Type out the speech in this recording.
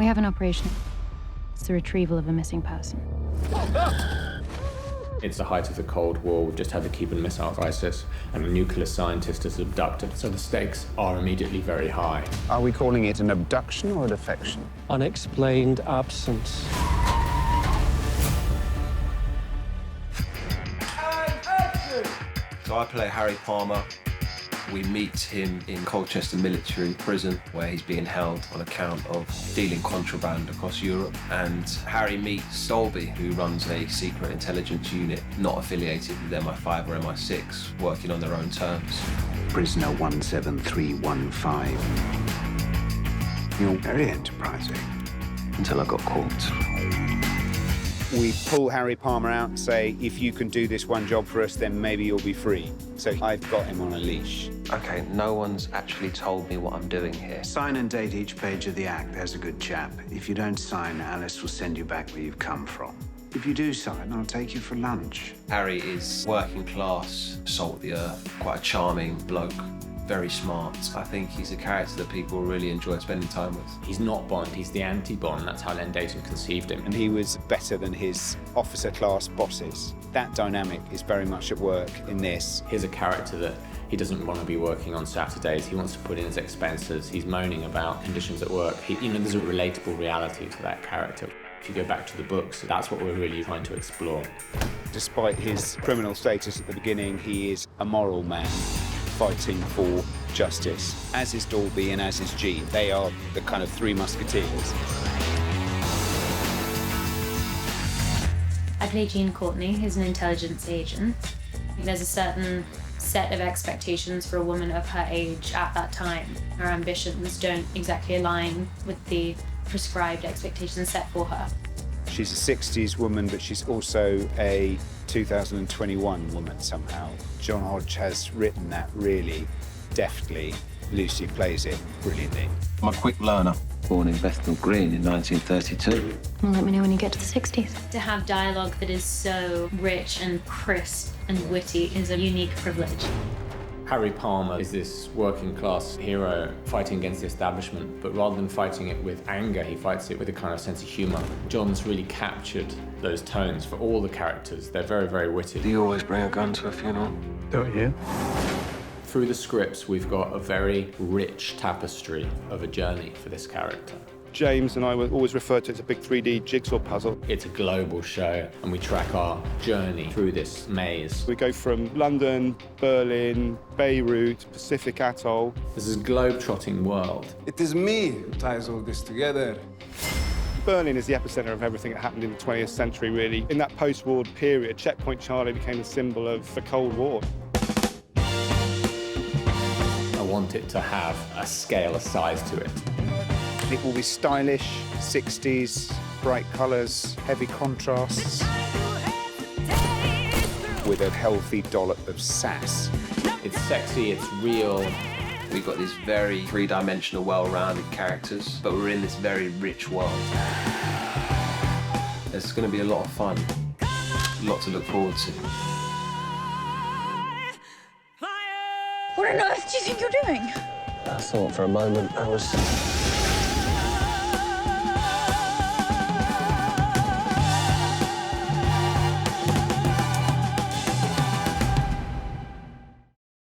We have an operation. It's the retrieval of a missing person. It's the height of the Cold War. We've just had the Cuban Missile Crisis, and a nuclear scientist is abducted, so the stakes are immediately very high. Are we calling it an abduction or a defection? Unexplained absence. So I play Harry Palmer. We meet him in Colchester military prison, where he's being held on account of dealing contraband across Europe. And Harry meets Dolby, who runs a secret intelligence unit not affiliated with MI5 or MI6, working on their own terms. Prisoner 17315. You're very enterprising. Until I got caught. We pull Harry Palmer out and say, if you can do this one job for us, then maybe you'll be free. So I've got him on a leash. Okay, no one's actually told me what I'm doing here. Sign and date each page of the act. There's a good chap. If you don't sign, Alice will send you back where you've come from. If you do sign, I'll take you for lunch. Harry is working class, salt of the earth, quite a charming bloke. Very smart. I think he's a character that people really enjoy spending time with. He's not Bond, he's the anti-Bond. That's how Len Dayton conceived him. And he was better than his officer class bosses. That dynamic is very much at work in this. Here's a character that he doesn't want to be working on Saturdays. He wants to put in his expenses. He's moaning about conditions at work. There's a relatable reality to that character. If you go back to the books, that's what we're really trying to explore. Despite his criminal status at the beginning, he is a moral man fighting for justice, as is Dolby and as is Jean. They are the kind of three musketeers. I play Jean Courtney, who's an intelligence agent. There's a certain set of expectations for a woman of her age at that time. Her ambitions don't exactly align with the prescribed expectations set for her. She's a 60s woman, but she's also a 2021 woman somehow. John Hodge has written that really deftly. Lucy plays it brilliantly. I'm a quick learner. Born in Bethnal Green in 1932. Well, let me know when you get to the 60s. To have dialogue that is so rich and crisp and witty is a unique privilege. Harry Palmer is this working class hero fighting against the establishment, but rather than fighting it with anger, he fights it with a kind of sense of humour. John's really captured those tones for all the characters. They're very, very witty. Do you always bring a gun to a funeral? Don't you? Through the scripts, we've got a very rich tapestry of a journey for this character. James and I were always referred to it as a big 3D jigsaw puzzle. It's a global show, and we track our journey through this maze. We go from London, Berlin, Beirut, Pacific Atoll. This is a globe-trotting world. It is me who ties all this together. Berlin is the epicenter of everything that happened in the 20th century, really. In that post-war period, Checkpoint Charlie became a symbol of the Cold War. I want it to have a scale, a size to it. It will be stylish, 60s, bright colours, heavy contrasts, with a healthy dollop of sass. It's sexy, it's real. We've got these very three-dimensional, well-rounded characters, but we're in this very rich world. It's going to be a lot of fun, a lot to look forward to. What on earth do you think you're doing? I thought for a moment I was